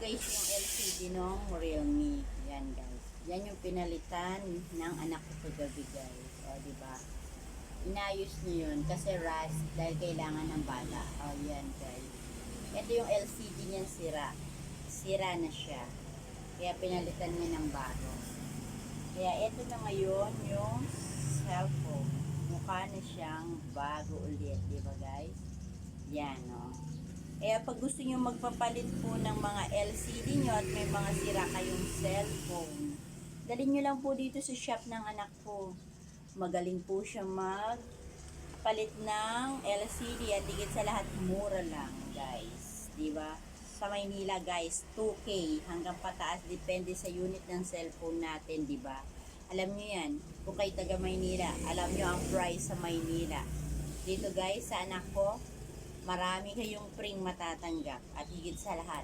guys yung LCD ng Realme. Yan guys. Yan yung pinalitan ng anak ko kagabi guys. O diba? Inayos niyo yun kasi rust dahil kailangan ng bata. O yan guys. Ito yung LCD niyan sira. Sira na siya. Kaya pinalitan niya ng bago. Kaya ito na ngayon yung cellphone. Mukha na siyang bago ulit. Diba guys? Yan o. Kaya pag gusto nyo magpapalit po ng mga LCD nyo at may mga sira kayong cellphone, dalhin nyo lang po dito sa shop ng anak ko. Magaling po siya magpalit ng LCD at higit sa lahat mura lang guys. Diba? Sa Maynila guys, 2K hanggang pataas depende sa unit ng cellphone natin, diba? Alam nyo yan, kung kayo taga Maynila, alam nyo ang price sa Maynila. Dito guys, sa anak ko, marami kayong pring matatanggap at higit sa lahat,